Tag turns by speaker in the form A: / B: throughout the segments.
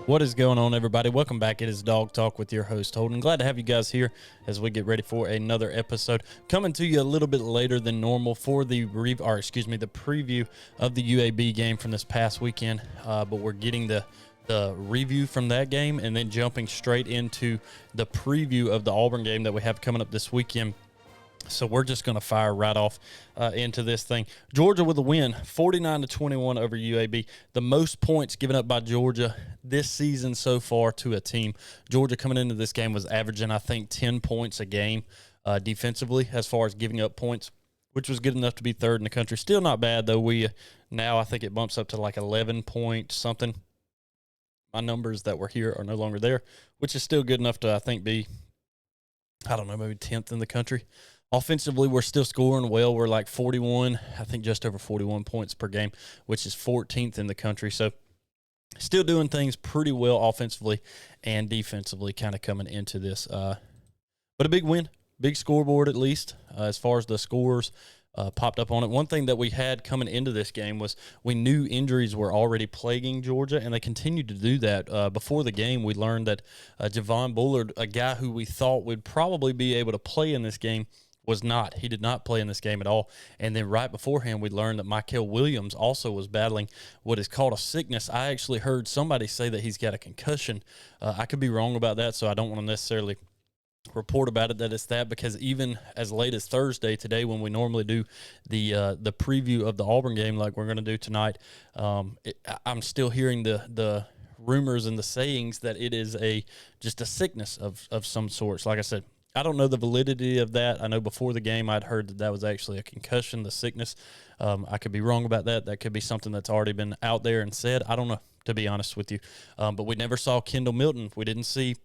A: What is going on, everybody? Welcome back. It is Dog Talk with your host, Holden. Glad to have you guys here as we get ready for another episode. Coming to you a little bit later than normal for the preview of the UAB game from this past weekend. But we're getting the review from that game and then jumping straight into the preview of the Auburn game that we have coming up this weekend. So we're just going to fire right off into this thing. Georgia with a win, 49-21 over UAB. The most points given up by Georgia this season so far to a team. Georgia coming into this game was averaging, I think, 10 points a game defensively as far as giving up points, which was good enough to be third in the country. Still not bad, though. Now I think it bumps up to like 11 point something. My numbers that were here are no longer there, which is still good enough to, I think, be, I don't know, maybe 10th in the country. Offensively, we're still scoring well. We're like 41, I think just over 41 points per game, which is 14th in the country. So still doing things pretty well offensively and defensively kind of coming into this. But a big win, big scoreboard at least as far as the scores popped up on it. One thing that we had coming into this game was we knew injuries were already plaguing Georgia, and they continued to do that. Before the game, we learned that Javon Bullard, a guy who we thought would probably be able to play in this game, was not. He did not play in this game at all. And then right beforehand, we learned that Michael Williams also was battling what is called a sickness. I actually heard somebody say that he's got a concussion. I could be wrong about that, so I don't want to necessarily report about it that it's that, because even as late as Thursday today, when we normally do the preview of the Auburn game like we're going to do tonight, I'm still hearing the rumors and the sayings that it is just a sickness of some sorts. Like I said, I don't know the validity of that. I know before the game I'd heard that was actually a concussion, the sickness. I could be wrong about that. That could be something that's already been out there and said. I don't know, to be honest with you. But we never saw Kendall Milton. We didn't see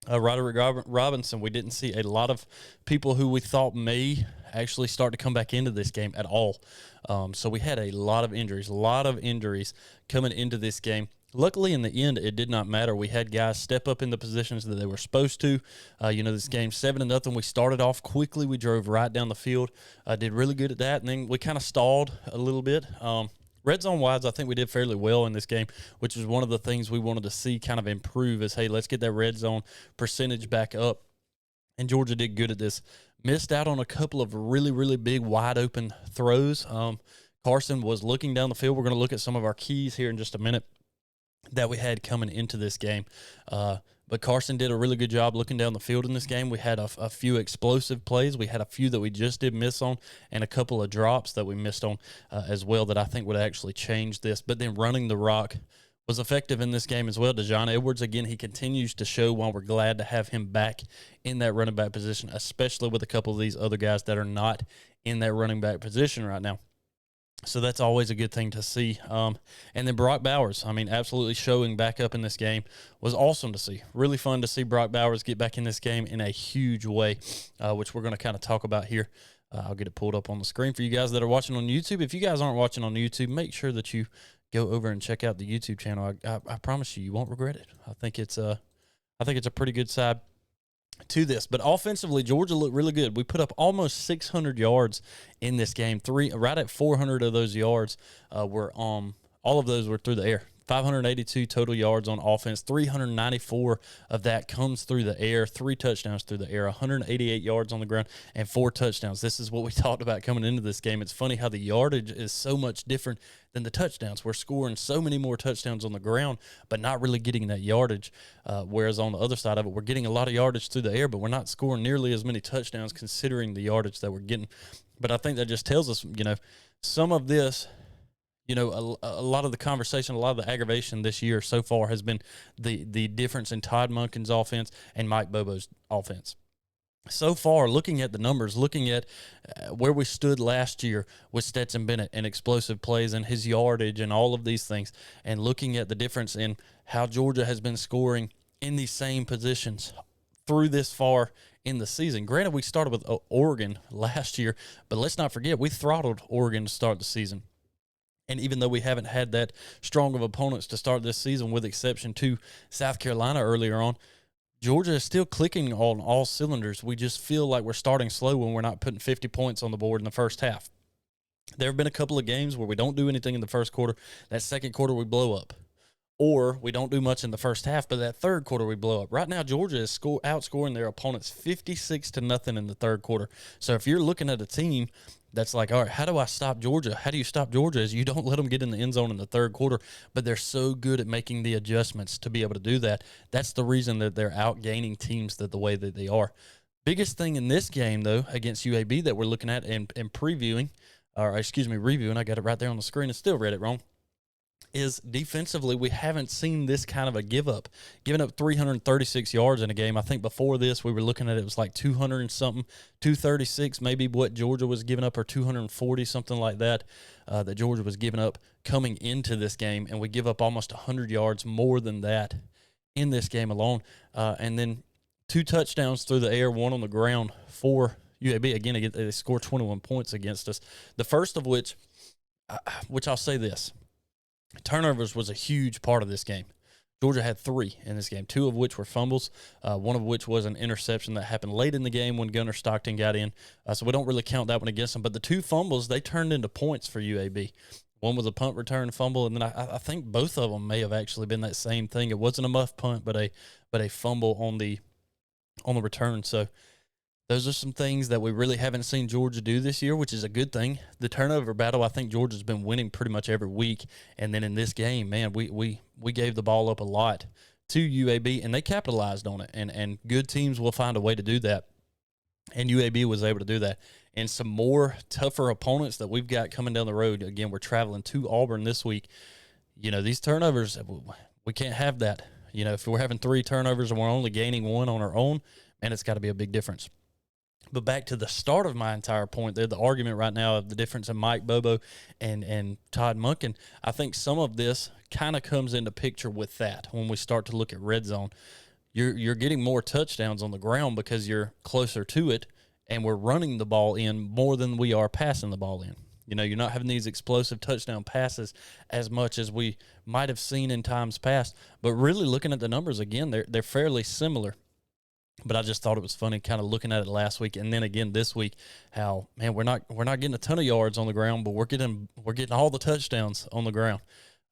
A: Roderick Robinson. We didn't see a lot of people who we thought may actually start to come back into this game at all. So we had a lot of injuries coming into this game. Luckily, in the end, it did not matter. We had guys step up in the positions that they were supposed to. This game 7-0. We started off quickly. We drove right down the field. Did really good at that, and then we kind of stalled a little bit. Red zone-wise, I think we did fairly well in this game, which is one of the things we wanted to see kind of improve is, hey, let's get that red zone percentage back up. And Georgia did good at this. Missed out on a couple of really, really big wide-open throws. Carson was looking down the field. We're going to look at some of our keys here in just a minute that we had coming into this game. But Carson did a really good job looking down the field in this game. We had a few explosive plays. We had a few that we just did miss on and a couple of drops that we missed on as well that I think would actually change this. But then running the rock was effective in this game as well. Dejon Edwards, again, he continues to show why we're glad to have him back in that running back position, especially with a couple of these other guys that are not in that running back position right now. So that's always a good thing to see. And then Brock Bowers, absolutely showing back up in this game was awesome to see. Really fun to see Brock Bowers get back in this game in a huge way, which we're going to kind of talk about here. I'll get it pulled up on the screen for you guys that are watching on YouTube. If you guys aren't watching on YouTube, make sure that you go over and check out the YouTube channel. I promise you won't regret it. I think it's a pretty good side to this. But offensively, Georgia looked really good. We put up almost 600 yards in this game. Right at 400 of those yards were all of those were through the air. 582 total yards on offense. 394 of that comes through the air. 3 touchdowns through the air. 188 yards on the ground and 4 touchdowns. This is what we talked about coming into this game. It's funny how the yardage is so much different than the touchdowns. We're scoring so many more touchdowns on the ground, but not really getting that yardage. Whereas on the other side of it, we're getting a lot of yardage through the air, but we're not scoring nearly as many touchdowns considering the yardage that we're getting. But I think that just tells us, some of this, a lot of the conversation, a lot of the aggravation this year so far has been the difference in Todd Monken's offense and Mike Bobo's offense. So far, looking at the numbers, looking at where we stood last year with Stetson Bennett and explosive plays and his yardage and all of these things, and looking at the difference in how Georgia has been scoring in these same positions through this far in the season. Granted, we started with Oregon last year, but let's not forget we throttled Oregon to start the season. And even though we haven't had that strong of opponents to start this season, with exception to South Carolina earlier on, Georgia is still clicking on all cylinders. We just feel like we're starting slow when we're not putting 50 points on the board in the first half. There have been a couple of games where we don't do anything in the first quarter. That second quarter, we blow up. or we don't do much in the first half, but that third quarter we blow up. Right now, Georgia is outscoring their opponents 56-0 in the third quarter. So if you're looking at a team that's like, all right, how do I stop Georgia? How do you stop Georgia? Is you don't let them get in the end zone in the third quarter, but they're so good at making the adjustments to be able to do that. That's the reason that they're outgaining teams the way that they are. Biggest thing in this game, though, against UAB that we're looking at and previewing, or excuse me, reviewing, I got it right there on the screen and still read it wrong, is defensively we haven't seen this kind of a give up. Giving up 336 yards in a game. I think before this we were looking at it was like 200 and something, 236 maybe what Georgia was giving up, or 240, something like that, that Georgia was giving up coming into this game, and we give up almost 100 yards more than that in this game alone. And then 2 touchdowns through the air, 1 on the ground for UAB. Again, they scored 21 points against us. The first of which I'll say this. Turnovers was a huge part of this game. Georgia had 3 in this game, 2 of which were fumbles, one of which was an interception that happened late in the game when Gunnar Stockton got in. So we don't really count that one against them. But the 2 fumbles, they turned into points for UAB. One was a punt return fumble, and then I think both of them may have actually been that same thing. It wasn't a muff punt, but a fumble on the return. So those are some things that we really haven't seen Georgia do this year, which is a good thing. The turnover battle, I think Georgia's been winning pretty much every week. And then in this game, man, we gave the ball up a lot to UAB, and they capitalized on it. And good teams will find a way to do that. And UAB was able to do that. And some more tougher opponents that we've got coming down the road. Again, we're traveling to Auburn this week. You know, these turnovers, we can't have that. You know, if we're having 3 turnovers and we're only gaining 1 on our own, man, it's got to be a big difference. But back to the start of my entire point there, the argument right now of the difference in Mike Bobo and Todd Monken, I think some of this kind of comes into picture with that when we start to look at red zone. You're getting more touchdowns on the ground because you're closer to it, and we're running the ball in more than we are passing the ball in. You know, you're not having these explosive touchdown passes as much as we might have seen in times past. But really looking at the numbers again, they're fairly similar. But I just thought it was funny kind of looking at it last week and then again this week, how, man, we're not getting a ton of yards on the ground, but we're getting all the touchdowns on the ground,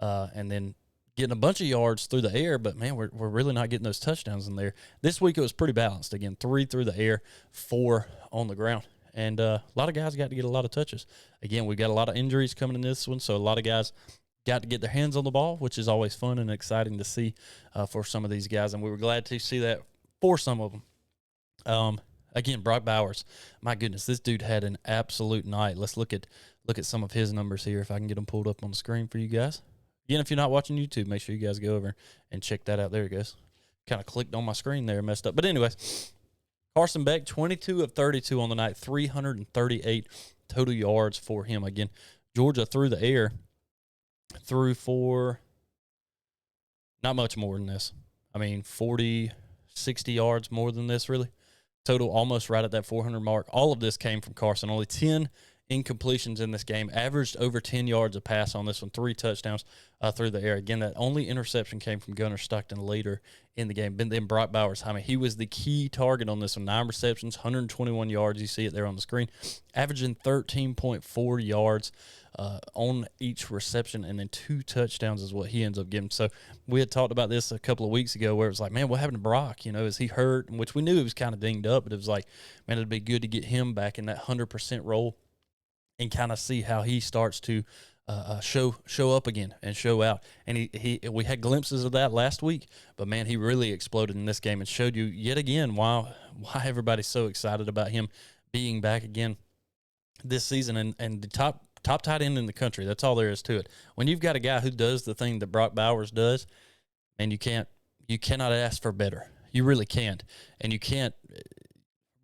A: and then getting a bunch of yards through the air. But man, we're really not getting those touchdowns in there. This week it was pretty balanced. Again, 3 through the air, 4 on the ground, and a lot of guys got to get a lot of touches. Again, we got a lot of injuries coming in this one, so a lot of guys got to get their hands on the ball, which is always fun and exciting to see for some of these guys, and we were glad to see that for some of them. Again, Brock Bowers, my goodness, this dude had an absolute night. Let's look at some of his numbers here, if I can get them pulled up on the screen for you guys. Again, if you're not watching YouTube, make sure you guys go over and check that out. There it goes. Kind of clicked on my screen there, messed up. But anyways, Carson Beck, 22 of 32 on the night, 338 total yards for him. Again, Georgia through the air threw for not much more than this. I mean, 40, 60 yards more than this, really. Total almost right at that 400 mark. All of this came from Carson. Only 10 incompletions in this game. Averaged over 10 yards a pass on this one. 3 touchdowns through the air. Again, that only interception came from Gunnar Stockton later in the game. Then Brock Bowers, I mean, he was the key target on this one. 9 receptions, 121 yards. You see it there on the screen. Averaging 13.4 yards on each reception, and then 2 touchdowns is what he ends up getting. So we had talked about this a couple of weeks ago where it was like, man, what happened to Brock? You know, is he hurt? Which we knew he was kind of dinged up, but it was like, man, it'd be good to get him back in that 100% role and kind of see how he starts to show up again and show out. And we had glimpses of that last week, but man, he really exploded in this game and showed you yet again why everybody's so excited about him being back again this season, and the top tight end in the country. That's all there is to it. When you've got a guy who does the thing that Brock Bowers does, and you cannot ask for better. You really can't. And you can't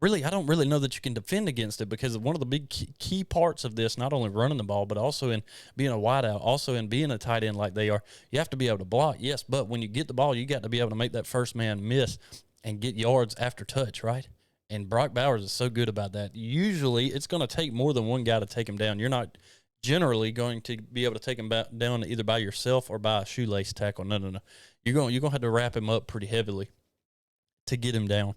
A: really, I don't really know that you can defend against it, because one of the big key parts of this, not only running the ball, but also in being a wideout, also in being a tight end like they are, you have to be able to block, yes, but when you get the ball, you got to be able to make that first man miss and get yards after touch, right? And Brock Bowers is so good about that. Usually, it's going to take more than one guy to take him down. You're not generally going to be able to take him down either by yourself or by a shoelace tackle. No. You're going to have to wrap him up pretty heavily to get him down.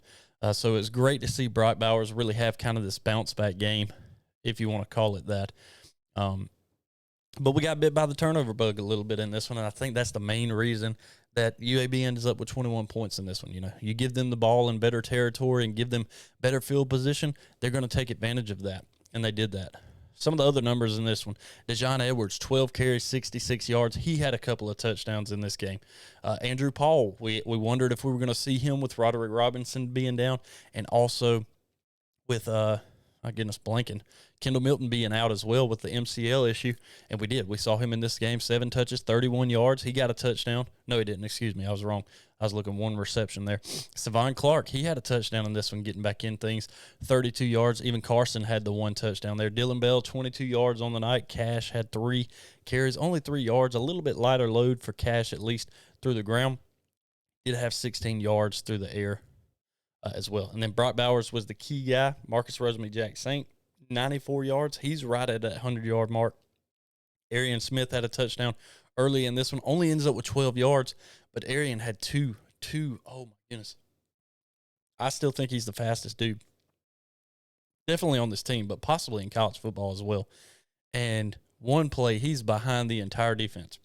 A: So it's great to see Brock Bowers really have kind of this bounce-back game, if you want to call it that. But we got bit by the turnover bug a little bit in this one, and I think that's the main reason that UAB ends up with 21 points in this one. You give them the ball in better territory and give them better field position, they're going to take advantage of that, and they did that. Some of the other numbers in this one: Dejon Edwards, 12 carries, 66 yards. He had a couple of touchdowns in this game. Andrew Paul, we wondered if we were going to see him with Roderick Robinson being down, and also with my goodness, blanking, Kendall Milton being out as well with the MCL issue, and we did. We saw him in this game, 7 touches, 31 yards. He got a touchdown. No, he didn't. Excuse me, I was wrong. I was looking one reception there. Savon Clark, he had a touchdown in this one, getting back in things, 32 yards. Even Carson had the one touchdown there. Dylan Bell, 22 yards on the night. Cash had 3 carries, only 3 yards, a little bit lighter load for Cash, at least through the ground. Did have 16 yards through the air as well. And then Brock Bowers was the key guy. Marcus Rosemary-Jack Saint, 94 yards. He's right at that 100-yard mark. Arian Smith had a touchdown early in this one. Only ends up with 12 yards, but Arian had two. Oh, my goodness. I still think he's the fastest dude. Definitely on this team, but possibly in college football as well. And one play, he's behind the entire defense.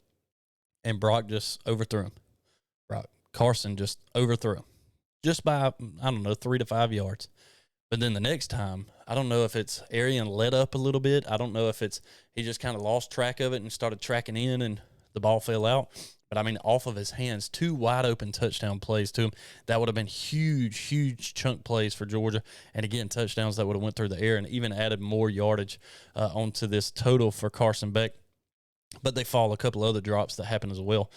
A: And Brock just overthrew him. Carson just overthrew him. Just by, 3 to 5 yards. But then the next time, I don't know if it's Arian let up a little bit. I don't know if it's he just kind of lost track of it and started tracking in and the ball fell out. But, off of his hands, 2 wide-open touchdown plays to him. That would have been huge chunk plays for Georgia. And, again, touchdowns that would have went through the air and even added more yardage onto this total for Carson Beck. But they fall a couple other drops that happened as well.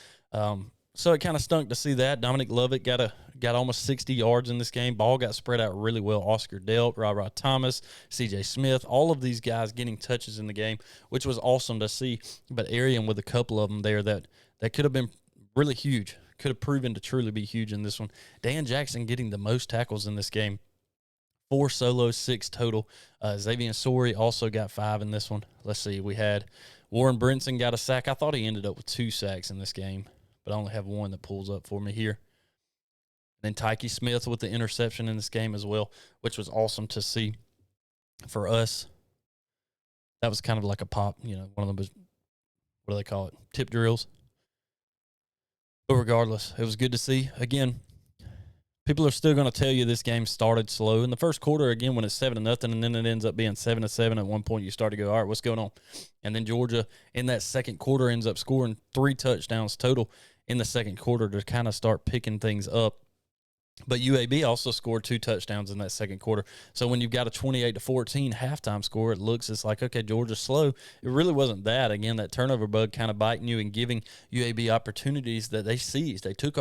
A: So it kind of stunk to see that. Dominic Lovett got almost 60 yards in this game. Ball got spread out really well. Oscar Delp, Rod Thomas, C.J. Smith, all of these guys getting touches in the game, which was awesome to see. But Arian with a couple of them there that could have been really huge, could have proven to truly be huge in this one. Dan Jackson getting the most tackles in this game. 4 solos, 6 total. Xavier Sori also got 5 in this one. Let's see. We had Warren Brinson got a sack. I thought he ended up with 2 sacks in this game, but I only have one that pulls up for me here. And then Tyke Smith with the interception in this game as well, which was awesome to see for us. That was kind of like a pop, one of them was, what do they call it, tip drills. But regardless, it was good to see. Again, people are still going to tell you this game started slow. In the first quarter, again, when it's 7-0, and then it ends up being 7-7, at one point you start to go, all right, what's going on? And then Georgia, in that second quarter, ends up scoring 3 touchdowns total in the second quarter to kind of start picking things up. But UAB also scored 2 touchdowns in that second quarter. So when you've got a 28-14 halftime score, it's like, okay, Georgia's slow. It really wasn't that. Again, that turnover bug kind of biting you and giving UAB opportunities that they seized. They took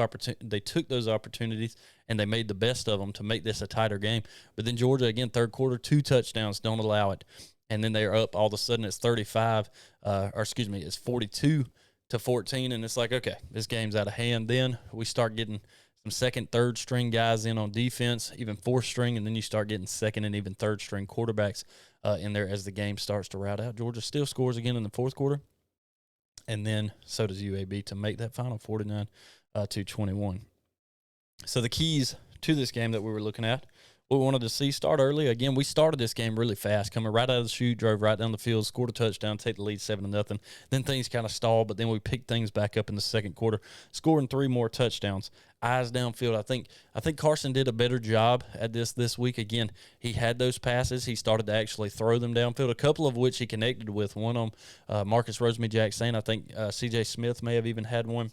A: those opportunities and they made the best of them to make this a tighter game. But then Georgia, again, third quarter, 2 touchdowns, don't allow it. And then they're up. All of a sudden it's 42-14, and it's like, okay, this game's out of hand. Then we start getting some second, third string guys in on defense, even fourth string, and then you start getting second and even third string quarterbacks in there as the game starts to route out. Georgia still scores again in the fourth quarter, and then so does UAB to make that final 49-21. So the keys to this game that we were looking at, we wanted to see start early. Again, we started this game really fast, coming right out of the chute, drove right down the field, scored a touchdown, take the lead 7-0. Then things kind of stalled, but then we picked things back up in the second quarter, scoring 3 more touchdowns. Eyes downfield. I think Carson did a better job at this week. Again, he had those passes. He started to actually throw them downfield, a couple of which he connected with. One on Marcus Rosemary-Jack Saint. I think C.J. Smith may have even had one.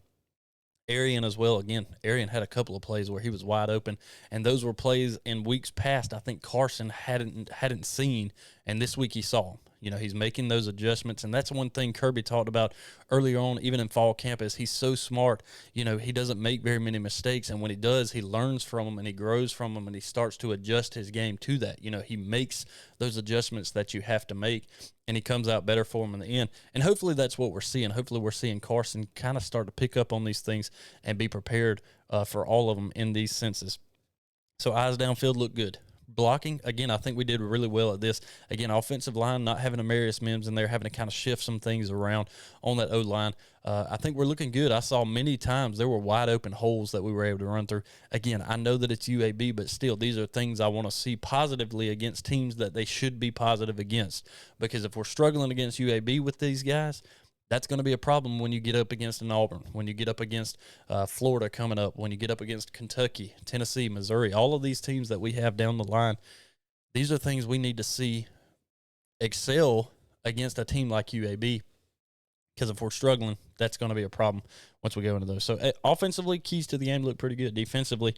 A: Arian as well. Again, Arian had a couple of plays where he was wide open, and those were plays in weeks past I think Carson hadn't seen, and this week he saw them. He's making those adjustments, and that's one thing Kirby talked about earlier on, even in fall camp, is he's so smart. He doesn't make very many mistakes, and when he does, he learns from them, and he grows from them, and he starts to adjust his game to that. He makes those adjustments that you have to make, and he comes out better for him in the end. And hopefully that's what we're seeing. Hopefully we're seeing Carson kind of start to pick up on these things and be prepared for all of them in these senses. So eyes downfield look good. Blocking, again, I think we did really well at this. Again, offensive line, not having Amarius Mims in there, having to kind of shift some things around on that O-line. I think we're looking good. I saw many times there were wide open holes that we were able to run through. Again, I know that it's UAB, but still, these are things I want to see positively against teams that they should be positive against. Because if we're struggling against UAB with these guys, That's going to be a problem when you get up against an Auburn, when you get up against Florida coming up, when you get up against Kentucky, Tennessee, Missouri, all of these teams that we have down the line. These are things we need to see excel against a team like UAB, because if we're struggling, that's going to be a problem once we go into those. So offensively, keys to the game look pretty good. Defensively,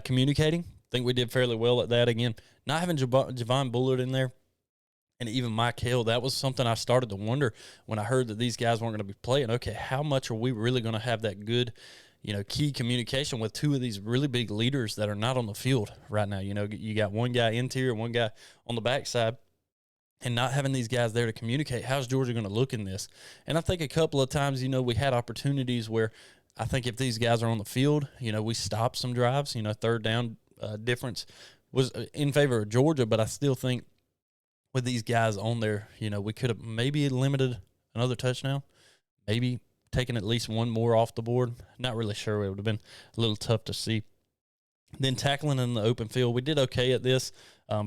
A: communicating, I think we did fairly well at that. Again, not having Javon Bullard in there, and even Mike Hill, that was something I started to wonder when I heard that these guys weren't going to be playing. Okay, how much are we really going to have that good, key communication with two of these really big leaders that are not on the field right now? You got one guy interior, one guy on the backside, and not having these guys there to communicate. How's Georgia going to look in this? And I think a couple of times, we had opportunities where I think if these guys are on the field, we stop some drives. Third down difference was in favor of Georgia, but I still think with these guys on there, we could have maybe limited another touchdown, maybe taken at least one more off the board. Not really sure. It would have been a little tough to see. Then tackling in the open field, we did okay at this.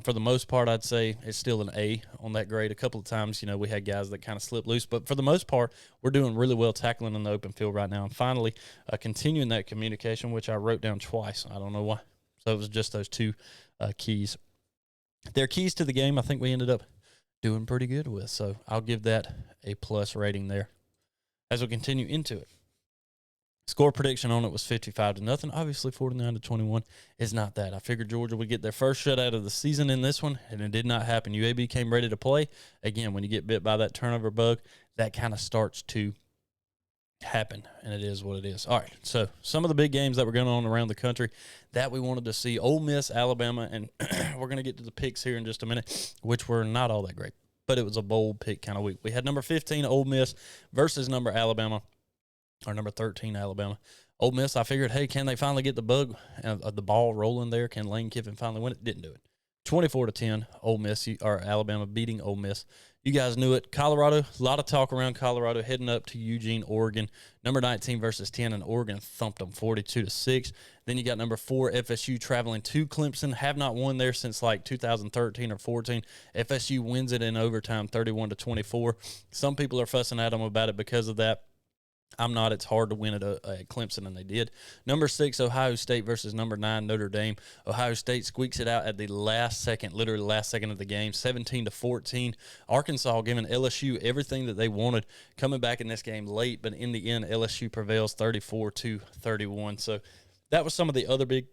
A: For the most part, I'd say it's still an A on that grade. A couple of times, we had guys that kind of slipped loose. But for the most part, we're doing really well tackling in the open field right now. And finally, continuing that communication, which I wrote down twice. I don't know why. So it was just those two keys. Their keys to the game, I think we ended up doing pretty good with. So I'll give that a plus rating there as we continue into it. Score prediction on it was 55-0. Obviously, 49-21 is not that. I figured Georgia would get their first shutout of the season in this one, and it did not happen. UAB came ready to play. Again, when you get bit by that turnover bug, that kind of starts to happen, and it is what it is. All right, so some of the big games that were going on around the country that we wanted to see: Ole Miss, Alabama, and we're going to get to the picks here in just a minute, which were not all that great, but it was a bold pick kind of week. We had number 15 Ole Miss versus number Alabama, or number 13 Alabama. Ole Miss, I figured, hey, can they finally get the the ball rolling there? Can Lane Kiffin finally win it? Didn't do it. 24-10, Ole Miss, or Alabama beating Ole Miss. You guys knew it. Colorado, a lot of talk around Colorado heading up to Eugene, Oregon. Number 19 versus 10, and Oregon thumped them 42-6. Then you got number 4 FSU traveling to Clemson. Have not won there since like 2013 or 14. FSU wins it in overtime, 31-24. Some people are fussing at them about it because of that. I'm not. It's hard to win at Clemson, and they did. Number 6, Ohio State versus number 9, Notre Dame. Ohio State squeaks it out at the last second, literally last second of the game, 17-14. Arkansas giving LSU everything that they wanted, coming back in this game late, but in the end, LSU prevails 34-31. So that was some of the other big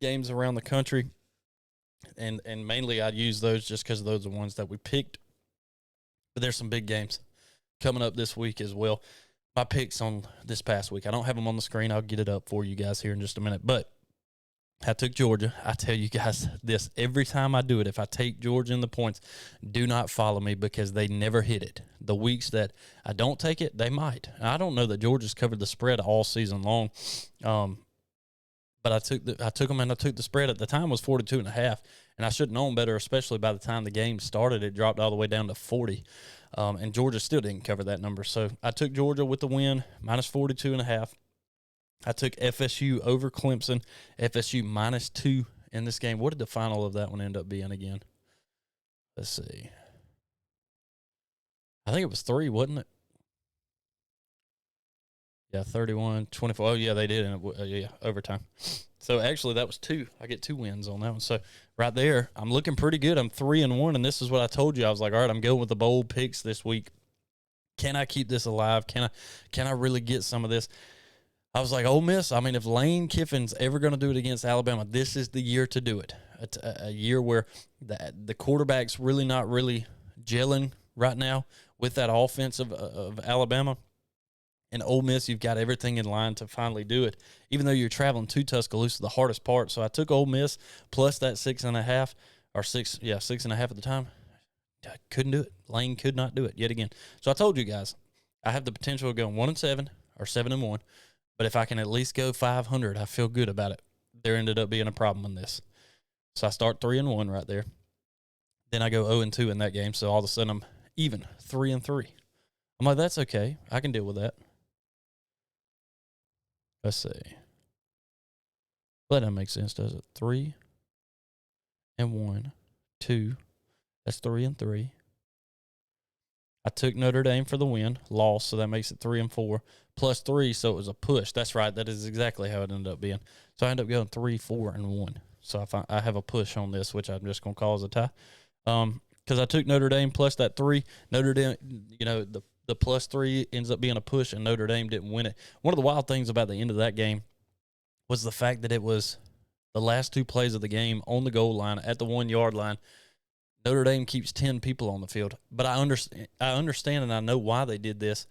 A: games around the country, and mainly I'd use those just because those are the ones that we picked. But there's some big games coming up this week as well. My picks on this past week, I don't have them on the screen. I'll get it up for you guys here in just a minute. But I took Georgia. I tell you guys this every time I do it. If I take Georgia in the points, do not follow me because they never hit it. The weeks that I don't take it, they might. I don't know that Georgia's covered the spread all season long. But I took them, and I took the spread at the time was 42.5, and I should have known better, especially by the time the game started. It dropped all the way down to 40. And Georgia still didn't cover that number. So I took Georgia with the win, minus 42.5. I took FSU over Clemson, FSU -2 in this game. What did the final of that one end up being again? Let's see. I think it was 3, wasn't it? Yeah, 31-24. Oh, yeah, they did. Yeah, overtime. So, actually, that was 2. I get 2 wins on that one. So, right there, I'm looking pretty good. I'm 3-1, and this is what I told you. I was like, all right, I'm going with the bold picks this week. Can I keep this alive? Can I really get some of this? I was like, Ole Miss, I mean, if Lane Kiffin's ever going to do it against Alabama, this is the year to do it. A year where the quarterback's really not really gelling right now with that offense of Alabama. And Ole Miss, you've got everything in line to finally do it, even though you're traveling to Tuscaloosa, the hardest part. So I took Ole Miss plus that 6.5, or 6.5 at the time. I couldn't do it. Lane could not do it yet again. So I told you guys, I have the potential of going 1-7 or 7-1. But if I can at least go 500, I feel good about it. There ended up being a problem in this. So I start 3-1 right there. Then I go 0-2 in that game. So all of a sudden I'm even 3-3. I'm like, that's okay. I can deal with that. Let's see. Well, that doesn't make sense, does it? 3-1, 2. That's 3-3. I took Notre Dame for the win, lost, so that makes it 3-4, +3, so it was a push. That's right. That is exactly how it ended up being. So I ended up going 3-4-1. So I have a push on this, which I'm just going to call as a tie. Because I took Notre Dame plus that 3. Notre Dame, the +3 ends up being a push, and Notre Dame didn't win it. One of the wild things about the end of that game was the fact that it was the last 2 plays of the game on the goal line at the 1-yard line. Notre Dame keeps 10 people on the field. But I understand and I know why they did this,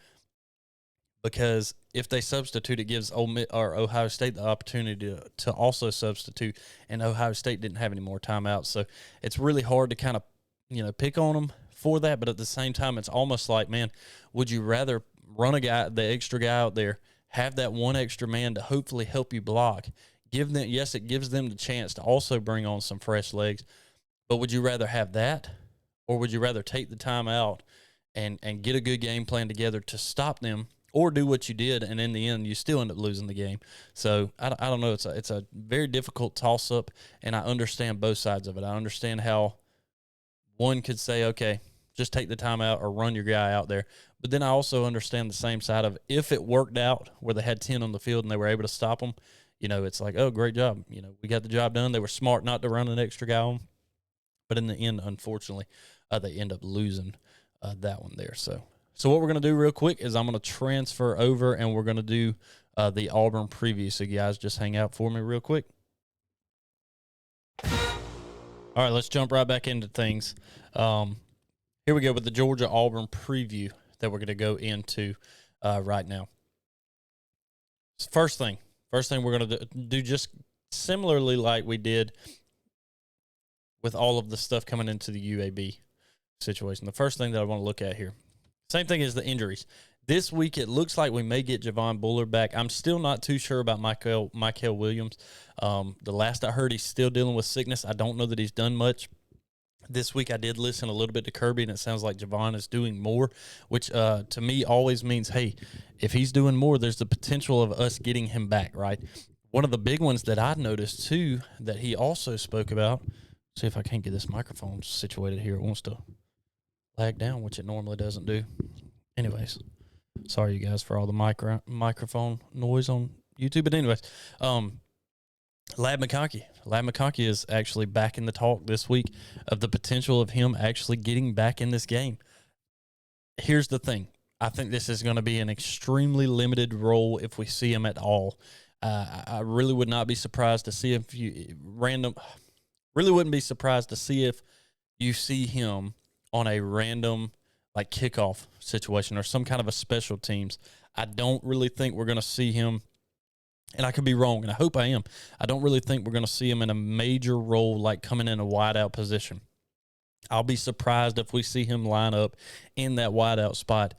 A: because if they substitute, it gives Ohio State the opportunity to also substitute, and Ohio State didn't have any more timeouts. So it's really hard to kind of, pick on them for that. But at the same time, it's almost like, man, would you rather run the extra guy out there, have that one extra man to hopefully help you block, it gives them the chance to also bring on some fresh legs. But would you rather have that, or would you rather take the time out and get a good game plan together to stop them, or do what you did, and in the end, you still end up losing the game? So I don't know. It's a very difficult toss-up, and I understand both sides of it. I understand how one could say, okay, just take the time out or run your guy out there. But then I also understand the same side of, if it worked out where they had 10 on the field and they were able to stop them, it's like, oh, great job. We got the job done. They were smart not to run an extra guy on. But in the end, unfortunately, they end up losing that one there. So what we're going to do real quick is I'm going to transfer over, and we're going to do the Auburn preview. So you guys just hang out for me real quick. All right, let's jump right back into things. Here we go with the Georgia-Auburn preview that we're going to go into right now. First thing we're going to do just similarly like we did with all of the stuff coming into the UAB situation. The first thing that I want to look at here, same thing as the injuries. This week, it looks like we may get Javon Buller back. I'm still not too sure about Michael Williams. The last I heard, he's still dealing with sickness. I don't know that he's done much. This week, I did listen a little bit to Kirby, and it sounds like Javon is doing more, which to me always means, hey, if he's doing more, there's the potential of us getting him back, right? One of the big ones that I noticed, too, that he also spoke about, see if I can't get this microphone situated here. It wants to lag down, which it normally doesn't do. Anyways, sorry, you guys, for all the microphone noise on YouTube. But anyways, Ladd McConkey is actually back in the talk this week of the potential of him actually getting back in this game. Here's the thing. I think this is going to be an extremely limited role if we see him at all. I really would not be surprised to see Really wouldn't be surprised to see if you see him on a random like kickoff situation or some kind of a special teams. I don't really think we're going to see him, and I could be wrong, and I hope I am. I don't really think we're going to see him in a major role like coming in a wideout position. I'll be surprised if we see him line up in that wideout spot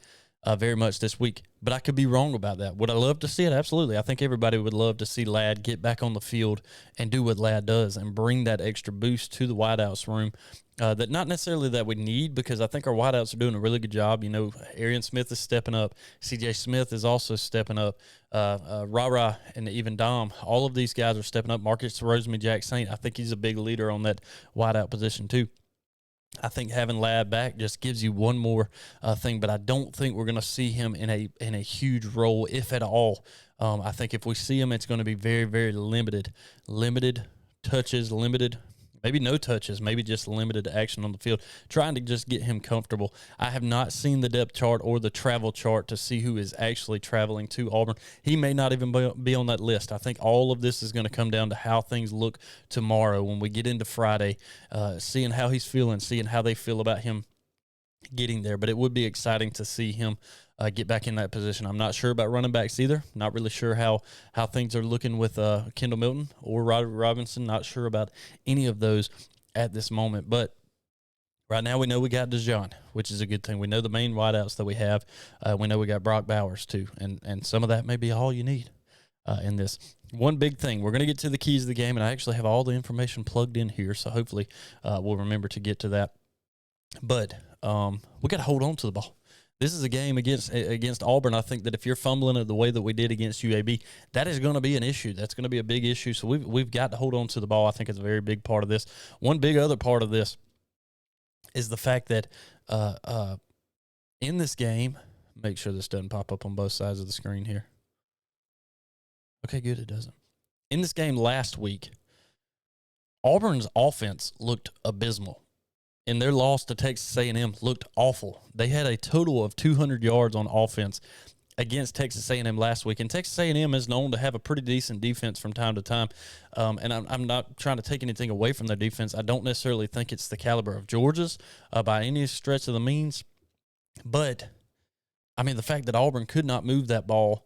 A: very much this week. But I could be wrong about that. Would I love to see it? Absolutely. I think everybody would love to see Ladd get back on the field and do what Ladd does and bring that extra boost to the wideouts room. That not necessarily that we need, because I think our wideouts are doing a really good job. Arian Smith is stepping up. C.J. Smith is also stepping up. Ra and even Dom, all of these guys are stepping up. Marcus Rosemary-Jack-Saint, I think he's a big leader on that wideout position too. I think having Ladd back just gives you one more thing, but I don't think we're going to see him in a huge role, if at all. I think if we see him, it's going to be very, very limited touches, maybe no touches, maybe just limited action on the field, trying to just get him comfortable. I have not seen the depth chart or the travel chart to see who is actually traveling to Auburn. He may not even be on that list. I think all of this is going to come down to how things look tomorrow when we get into Friday, seeing how he's feeling, seeing how they feel about him getting there. But it would be exciting to see him get back in that position. I'm not sure about running backs either. Not really sure how things are looking with Kendall Milton or Roderick Robinson. Not sure about any of those at this moment. But right now we know we got Dejon, which is a good thing. We know the main wideouts that we have. We know we got Brock Bowers too. And some of that may be all you need in this. One big thing, we're going to get to the keys of the game, and I actually have all the information plugged in here, so hopefully we'll remember to get to that. But we got to hold on to the ball. This is a game against Auburn. I think that if you're fumbling it the way that we did against UAB, that is going to be an issue. That's going to be a big issue. So we've got to hold on to the ball. I think it's a very big part of this. One big other part of this is the fact that In this game, make sure this doesn't pop up on both sides of the screen here. Okay, good, it doesn't. In this game last week, Auburn's offense looked abysmal. And their loss to Texas A&M looked awful. They had a total of 200 yards on offense against Texas A&M last week. And Texas A&M is known to have a pretty decent defense from time to time. And I'm not trying to take anything away from their defense. I don't necessarily think it's the caliber of Georgia's by any stretch of the means. But, I mean, the fact that Auburn could not move that ball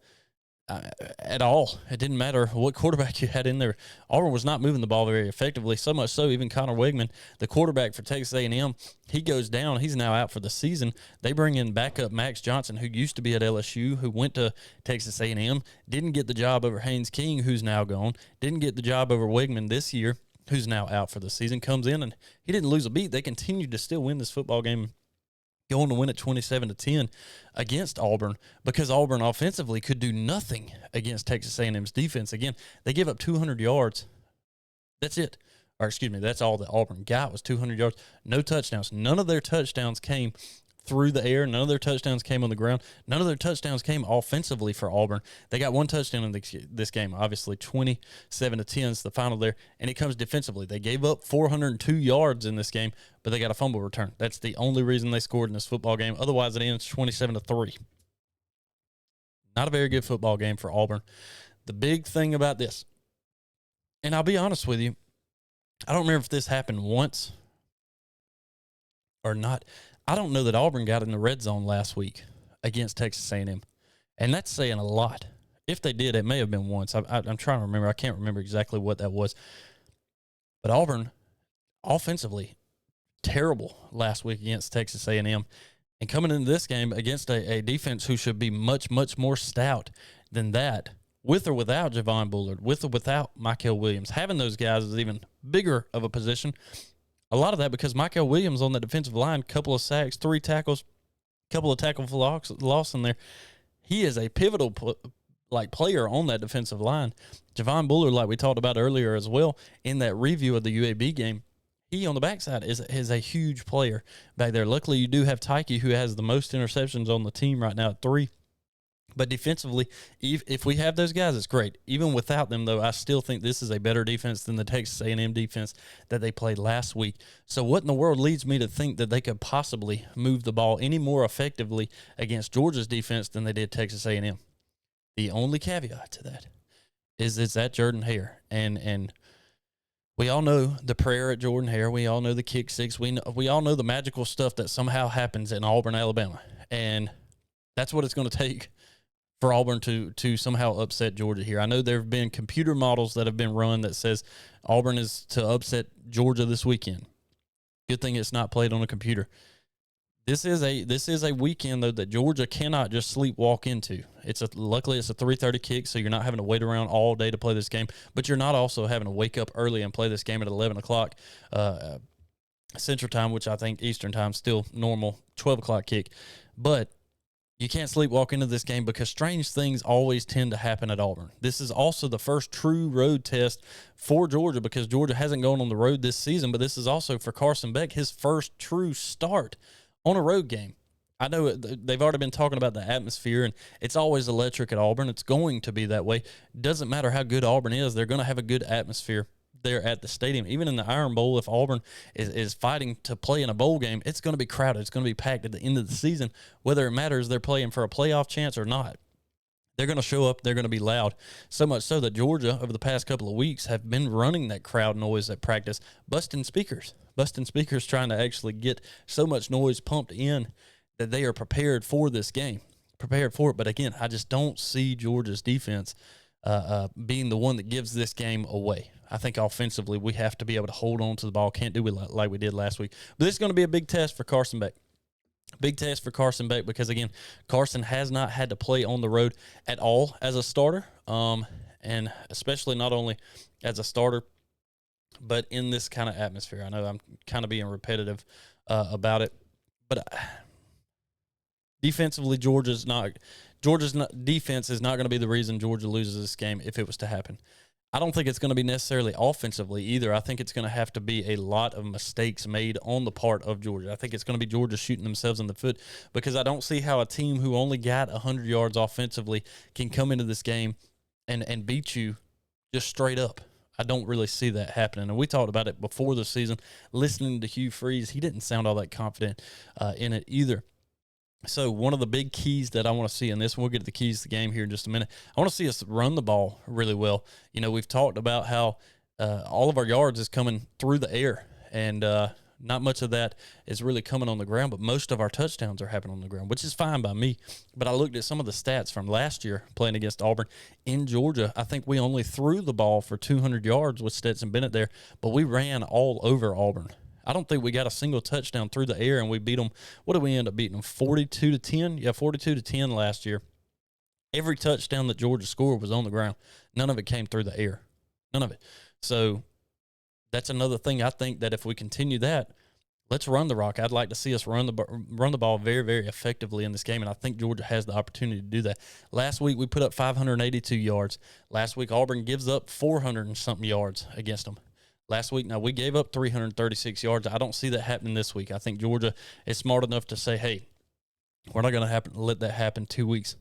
A: at all. It didn't matter what quarterback you had in there. Auburn was not moving the ball very effectively, so much so even Connor Wegman, the quarterback for Texas A&M, he goes down. He's now out for the season. They bring in backup Max Johnson, who used to be at LSU, who went to Texas A&M, didn't get the job over Haynes King, who's now gone, didn't get the job over Wegman this year, who's now out for the season, comes in, and he didn't lose a beat. They continued to still win this football game, going to win at 27-10 against Auburn, because Auburn offensively could do nothing against Texas A&M's defense. Again, they give up 200 yards. That's it. Or excuse me, that's all that Auburn got was 200 yards. No touchdowns. None of their touchdowns came through the air. None of their touchdowns came on the ground. None of their touchdowns came offensively for Auburn. They got one touchdown in this game, obviously 27-10 is the final there, and it comes defensively. They gave up 402 yards in this game, but they got a fumble return. That's the only reason they scored in this football game. Otherwise, it ends 27-3. Not a very good football game for Auburn. The big thing about this, and I'll be honest with you, I don't remember if this happened once or not. I don't know that Auburn got in the red zone last week against Texas A&M, and that's saying a lot. If they did, it may have been once. I'm trying to remember. I can't remember exactly what that was. But Auburn, offensively, terrible last week against Texas A&M. And coming into this game against a defense who should be much, much more stout than that, with or without Javon Bullard, with or without Michael Williams. Having those guys is even bigger of a position. A lot of that because Michael Williams on the defensive line, couple of sacks, 3 tackles, couple of tackle for loss in there. He is a pivotal player on that defensive line. Javon Bullard, like we talked about earlier as well, in that review of the UAB game, he on the backside is a huge player back there. Luckily, you do have Tyke, who has the most interceptions on the team right now at 3. But defensively, if we have those guys, it's great. Even without them, though, I still think this is a better defense than the Texas A&M defense that they played last week. So what in the world leads me to think that they could possibly move the ball any more effectively against Georgia's defense than they did Texas A&M? The only caveat to that is it's at Jordan-Hare. And we all know the prayer at Jordan-Hare. We all know the kick six. We all know the magical stuff that somehow happens in Auburn, Alabama. And that's what it's going to take for Auburn to somehow upset Georgia here. I know there have been computer models that have been run that says Auburn is to upset Georgia this weekend. Good thing it's not played on a computer. This is a weekend, though, that Georgia cannot just sleepwalk into. Luckily it's a 3:30 kick, so you're not having to wait around all day to play this game, but you're not also having to wake up early and play this game at 11 o'clock Central Time, which I think Eastern Time still normal, 12 o'clock kick. But you can't sleepwalk into this game because strange things always tend to happen at Auburn. This is also the first true road test for Georgia because Georgia hasn't gone on the road this season, but this is also for Carson Beck, his first true start on a road game. I know they've already been talking about the atmosphere, and it's always electric at Auburn. It's going to be that way. Doesn't matter how good Auburn is, they're going to have a good atmosphere there at the stadium. Even in the Iron Bowl, if Auburn is fighting to play in a bowl game, it's going to be crowded. It's going to be packed at the end of the season, whether it matters they're playing for a playoff chance or not. They're going to show up. They're going to be loud. So much so that Georgia, over the past couple of weeks, have been running that crowd noise at practice, busting speakers trying to actually get so much noise pumped in that they are prepared for this game, prepared for it. But again, I just don't see Georgia's defense being the one that gives this game away. I think offensively we have to be able to hold on to the ball. Can't do it like we did last week. But this is going to be a big test for Carson Beck. Big test for Carson Beck because, again, Carson has not had to play on the road at all as a starter, and especially not only as a starter, but in this kind of atmosphere. I know I'm kind of being repetitive about it, but defensively, Georgia's defense is not going to be the reason Georgia loses this game if it was to happen. I don't think it's going to be necessarily offensively either. I think it's going to have to be a lot of mistakes made on the part of Georgia. I think it's going to be Georgia shooting themselves in the foot because I don't see how a team who only got 100 yards offensively can come into this game and beat you just straight up. I don't really see that happening. And we talked about it before the season. Listening to Hugh Freeze, he didn't sound all that confident in it either. So one of the big keys that I want to see in this, and we'll get to the keys to the game here in just a minute, I want to see us run the ball really well. You know, we've talked about how all of our yards is coming through the air, and not much of that is really coming on the ground, but most of our touchdowns are happening on the ground, which is fine by me. But I looked at some of the stats from last year playing against Auburn in Georgia. I think we only threw the ball for 200 yards with Stetson Bennett there, but we ran all over Auburn. I don't think we got a single touchdown through the air, and we beat them. What did we end up beating them? 42-10? Yeah, 42-10 last year. Every touchdown that Georgia scored was on the ground. None of it came through the air. None of it. So that's another thing. I think that if we continue that, let's run the rock. I'd like to see us run the ball very, very effectively in this game, and I think Georgia has the opportunity to do that. Last week, we put up 582 yards. Last week, Auburn gives up 400 and something yards against them. Last week, now we gave up 336 yards. I don't see that happening this week. I think Georgia is smart enough to say, hey, we're not going to let that happen 2 weeks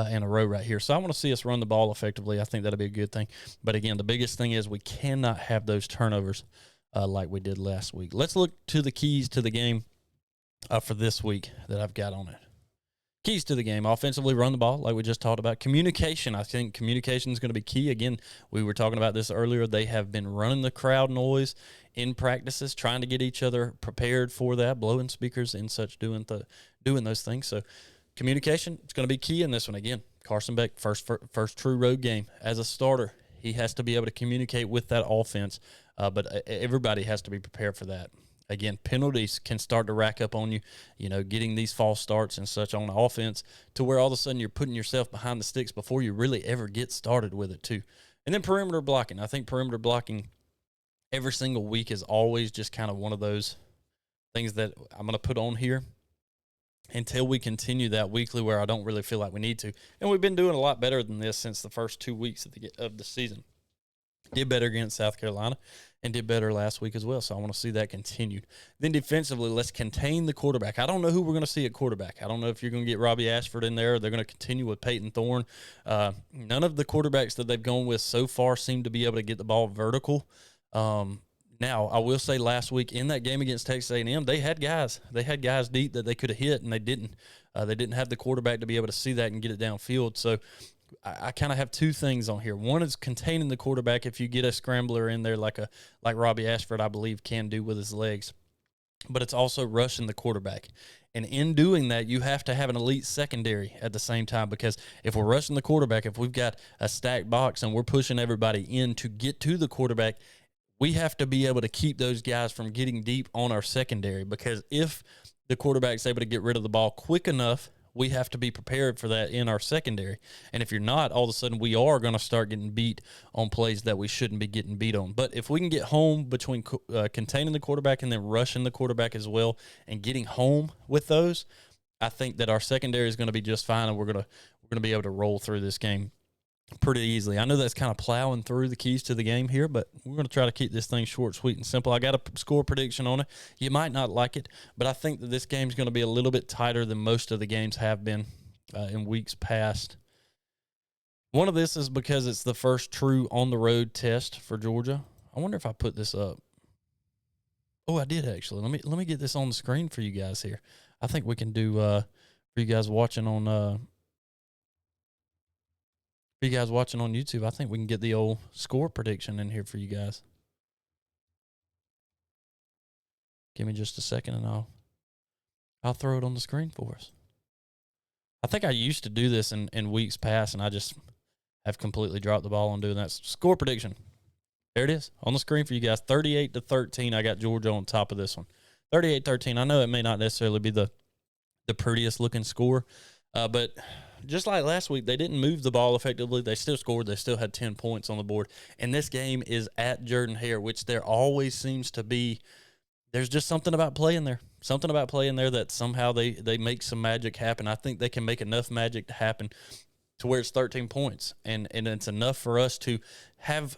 A: in a row right here. So I want to see us run the ball effectively. I think that'll be a good thing. But again, the biggest thing is we cannot have those turnovers like we did last week. Let's look to the keys to the game for this week that I've got on it. Keys to the game: offensively, run the ball, like we just talked about. Communication, I think communication is going to be key. Again, we were talking about this earlier. They have been running the crowd noise in practices, trying to get each other prepared for that, blowing speakers and such, doing those things. So communication is going to be key in this one. Again, Carson Beck, first true road game as a starter. He has to be able to communicate with that offense, but everybody has to be prepared for that. Again, penalties can start to rack up on you, getting these false starts and such on offense to where all of a sudden you're putting yourself behind the sticks before you really ever get started with it too. And then perimeter blocking. I think perimeter blocking every single week is always just kind of one of those things that I'm going to put on here until we continue that weekly where I don't really feel like we need to. And we've been doing a lot better than this since the first 2 weeks of the season. Did better against South Carolina and did better last week as well. So I want to see that continued. Then defensively, let's contain the quarterback. I don't know who we're going to see at quarterback. I don't know if you're going to get Robbie Ashford in there. Or they're going to continue with Peyton Thorne. None of the quarterbacks that they've gone with so far seem to be able to get the ball vertical. Now, I will say last week in that game against Texas A&M, they had guys. They had guys deep that they could have hit, and they didn't. They didn't have the quarterback to be able to see that and get it downfield. So I kind of have two things on here. One is containing the quarterback. If you get a scrambler in there like Robbie Ashford, I believe, can do with his legs. But it's also rushing the quarterback. And in doing that, you have to have an elite secondary at the same time, because if we're rushing the quarterback, if we've got a stacked box and we're pushing everybody in to get to the quarterback, we have to be able to keep those guys from getting deep on our secondary, because if the quarterback's able to get rid of the ball quick enough, we have to be prepared for that in our secondary. And if you're not, all of a sudden we are going to start getting beat on plays that we shouldn't be getting beat on. But if we can get home between containing the quarterback and then rushing the quarterback as well and getting home with those, I think that our secondary is going to be just fine, and we're going to be able to roll through this game pretty easily. I know that's kind of plowing through the keys to the game here, but we're going to try to keep this thing short, sweet, and simple. I got a score prediction on it. You might not like it, but I think that this game's going to be a little bit tighter than most of the games have been in weeks past. One of this is because it's the first true on-the-road test for Georgia. I wonder if I put this up. Oh, I did actually. Let me get this on the screen for you guys here. I think we can do for you guys watching on YouTube, I think we can get the old score prediction in here for you guys. Give me just a second, and I'll throw it on the screen for us. I think I used to do this in weeks past, and I just have completely dropped the ball on doing that. Score prediction. There it is on the screen for you guys. 38-13. I got Georgia on top of this one. 38-13. I know it may not necessarily be the prettiest looking score, but just like last week, they didn't move the ball effectively. They still scored. They still had 10 points on the board. And this game is at Jordan-Hare, which there always seems to be. There's just something about playing there. Something about playing there that somehow they make some magic happen. I think they can make enough magic to happen to where it's 13 points. And it's enough for us to have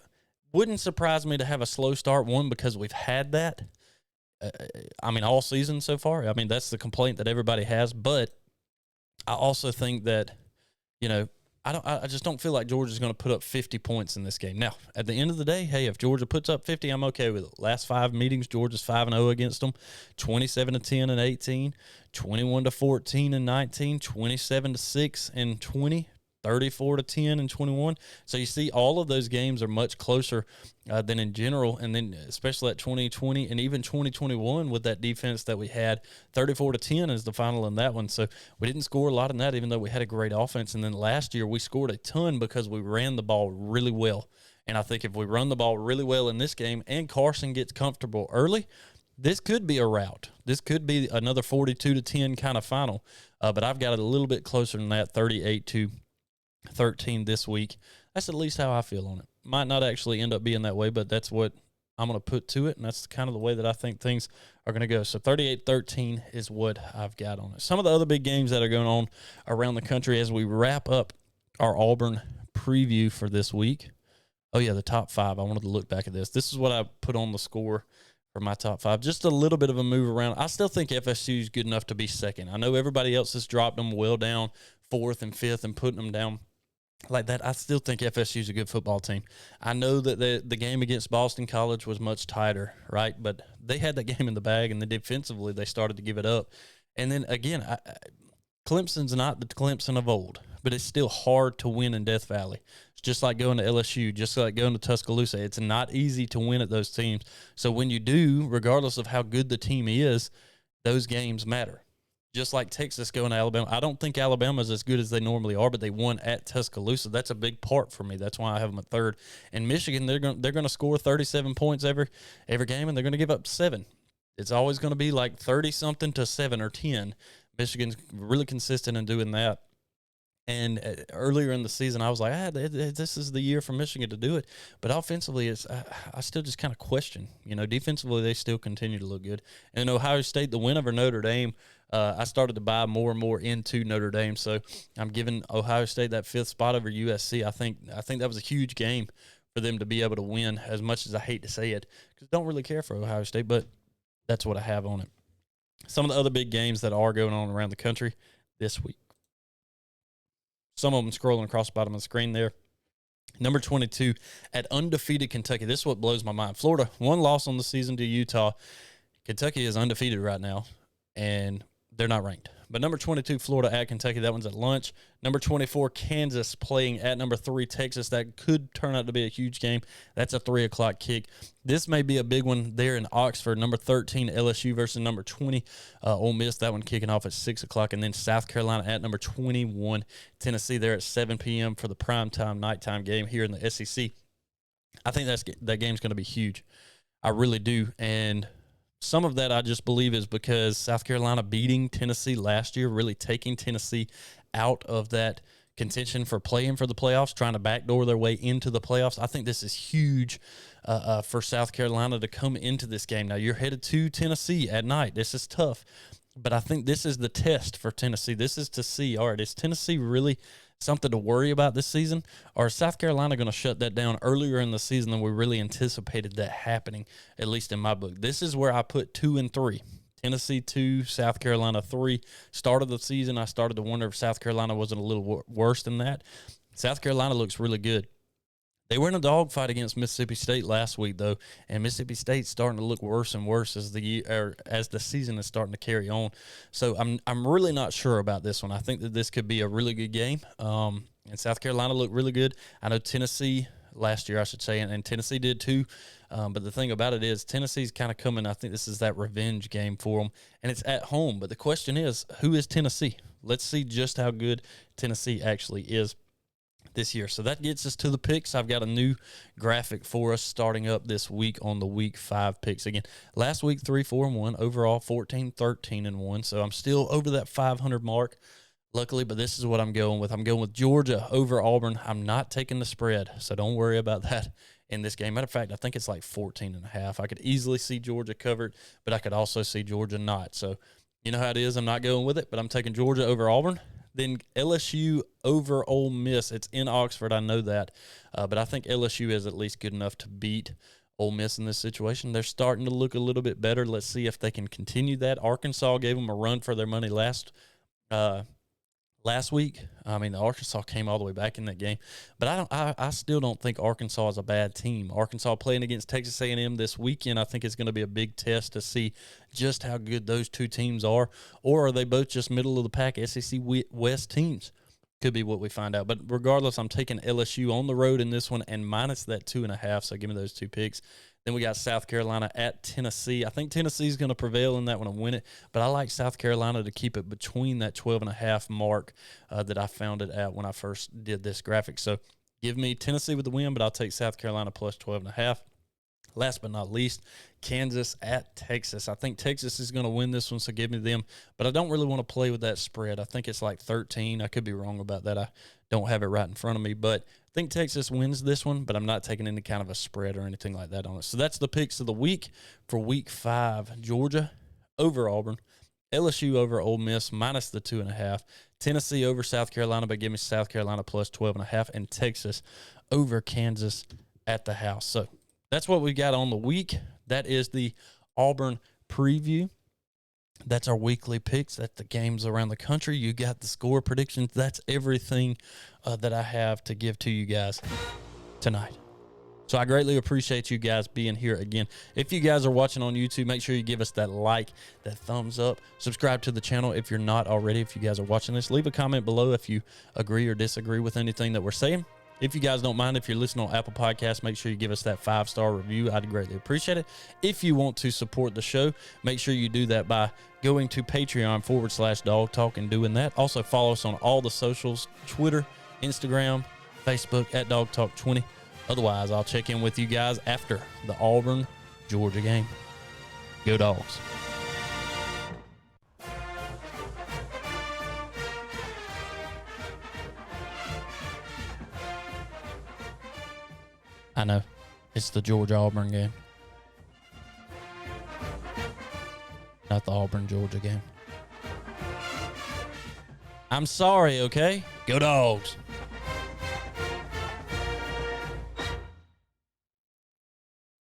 A: Wouldn't surprise me to have a slow start, one, because we've had that, all season so far. I mean, that's the complaint that everybody has, but I also think that, you know, I just don't feel like Georgia's going to put up 50 points in this game. Now, at the end of the day, hey, if Georgia puts up 50, I'm okay with it. Last 5 meetings, Georgia's 5-0 against them, 27-10 and 18, 21-14 and 19, 27-6 and 20. 34-10 and 21. So you see, all of those games are much closer than in general, and then especially at 2020 and even 2021 with that defense that we had, 34-10 is the final in that one. So we didn't score a lot in that, even though we had a great offense. And then last year we scored a ton because we ran the ball really well. And I think if we run the ball really well in this game and Carson gets comfortable early, this could be a rout. This could be another 42-10 kind of final. But I've got it a little bit closer than that, 38-13 this week. That's at least how I feel on it. Might not actually end up being that way, but that's what I'm going to put to it, and that's kind of the way that I think things are going to go. So 38-13 is what I've got on it. Some of the other big games that are going on around the country as we wrap up our Auburn preview for this week. Oh, yeah, the top 5. I wanted to look back at this. This is what I put on the score for my top 5. Just a little bit of a move around. I still think FSU is good enough to be second. I know everybody else has dropped them well down, 4th and 5th, and putting them down like that. I still think FSU is a good football team. I know that the game against Boston College was much tighter, right? But they had that game in the bag, and then defensively they started to give it up. And then, again, Clemson's not the Clemson of old, but it's still hard to win in Death Valley. It's just like going to LSU, just like going to Tuscaloosa. It's not easy to win at those teams. So when you do, regardless of how good the team is, those games matter. Just like Texas going to Alabama. I don't think Alabama's as good as they normally are, but they won at Tuscaloosa. That's a big part for me. That's why I have them at 3rd. And Michigan, they're going to score 37 points every game, and they're going to give up 7. It's always going to be like 30-something to 7 or 10. Michigan's really consistent in doing that. And earlier in the season, I was like, this is the year for Michigan to do it. But offensively, I still just kind of question. Defensively, they still continue to look good. And Ohio State, the win over Notre Dame, I started to buy more and more into Notre Dame. So I'm giving Ohio State that 5th spot over USC. I think that was a huge game for them to be able to win, as much as I hate to say it, because I don't really care for Ohio State, but that's what I have on it. Some of the other big games that are going on around the country this week. Some of them scrolling across the bottom of the screen there. Number 22 at undefeated Kentucky. This is what blows my mind. Florida, 1 loss on the season to Utah. Kentucky is undefeated right now, and they're not ranked. But number 22, Florida at Kentucky. That one's at lunch. Number 24, Kansas playing at number 3, Texas. That could turn out to be a huge game. That's a 3 o'clock kick. This may be a big one there in Oxford. Number 13, LSU versus number 20, Ole Miss. That one kicking off at 6 o'clock. And then South Carolina at number 21, Tennessee there at 7 p.m. for the primetime nighttime game here in the SEC. I think that game's going to be huge. I really do. And some of that I just believe is because South Carolina beating Tennessee last year, really taking Tennessee out of that contention for playing for the playoffs, trying to backdoor their way into the playoffs. I think this is huge for South Carolina to come into this game. Now, you're headed to Tennessee at night. This is tough, but I think this is the test for Tennessee. This is to see, all right, is Tennessee really something to worry about this season, or is South Carolina going to shut that down earlier in the season than we really anticipated that happening, at least in my book? This is where I put 2 and 3. Tennessee 2, South Carolina 3. Start of the season, I started to wonder if South Carolina wasn't a little worse than that. South Carolina looks really good. They were in a dogfight against Mississippi State last week, though, and Mississippi State's starting to look worse and worse as the season is starting to carry on. So I'm really not sure about this one. I think that this could be a really good game. And South Carolina looked really good. I know Tennessee last year, I should say, and Tennessee did too. But the thing about it is Tennessee's kind of coming. I think this is that revenge game for them, and it's at home. But the question is, who is Tennessee? Let's see just how good Tennessee actually is this year. So that gets us to the picks. I've got a new graphic for us starting up this week on the week 5 picks. Again, last week 3-4-1, overall 14-13-1. So I'm still over that 500 mark, luckily, but this is what I'm going with. I'm going with Georgia over Auburn. I'm not taking the spread, so don't worry about that in this game. Matter of fact, I think it's like 14.5. I could easily see Georgia covered, but I could also see Georgia not. So you know how it is. I'm not going with it, but I'm taking Georgia over Auburn. Then LSU over Ole Miss. It's in Oxford, I know that. But I think LSU is at least good enough to beat Ole Miss in this situation. They're starting to look a little bit better. Let's see if they can continue that. Arkansas gave them a run for their money last week. I mean, Arkansas came all the way back in that game, but I still don't think Arkansas is a bad team. Arkansas playing against Texas A&M this weekend, I think it's going to be a big test to see just how good those two teams are, or are they both just middle of the pack SEC West teams? Could be what we find out. But regardless, I'm taking LSU on the road in this one and minus that 2.5. So give me those two picks. Then we got South Carolina at Tennessee. I think Tennessee's going to prevail in that one and win it, but I like South Carolina to keep it between that 12.5 mark that I found it at when I first did this graphic. So give me Tennessee with the win, but I'll take South Carolina plus 12.5. Last but not least, Kansas at Texas. I think Texas is going to win this one, so give me them. But I don't really want to play with that spread. I think it's like 13. I could be wrong about that. I don't have it right in front of me. But I think Texas wins this one, but I'm not taking any kind of a spread or anything like that on it. So that's the picks of the week for Week 5. Georgia over Auburn. LSU over Ole Miss minus the 2.5. Tennessee over South Carolina, but give me South Carolina plus 12.5. And Texas over Kansas at the house. So that's what we got on the week. That is the Auburn preview. That's our weekly picks. That's the games around the country. You got the score predictions. That's everything that I have to give to you guys tonight. So I greatly appreciate you guys being here again. If you guys are watching on YouTube, make sure you give us that like, that thumbs up. Subscribe to the channel if you're not already. If you guys are watching this, leave a comment below if you agree or disagree with anything that we're saying. If you guys don't mind, if you're listening on Apple Podcasts, make sure you give us that 5-star review. I'd greatly appreciate it. If you want to support the show, make sure you do that by going to Patreon/Dawg Talk and doing that. Also, follow us on all the socials, Twitter, Instagram, Facebook, at Dawg Talk 20. Otherwise, I'll check in with you guys after the Auburn-Georgia game. Go Dogs. I know. It's the Georgia-Auburn game. Not the Auburn-Georgia game. I'm sorry, okay? Go Dogs.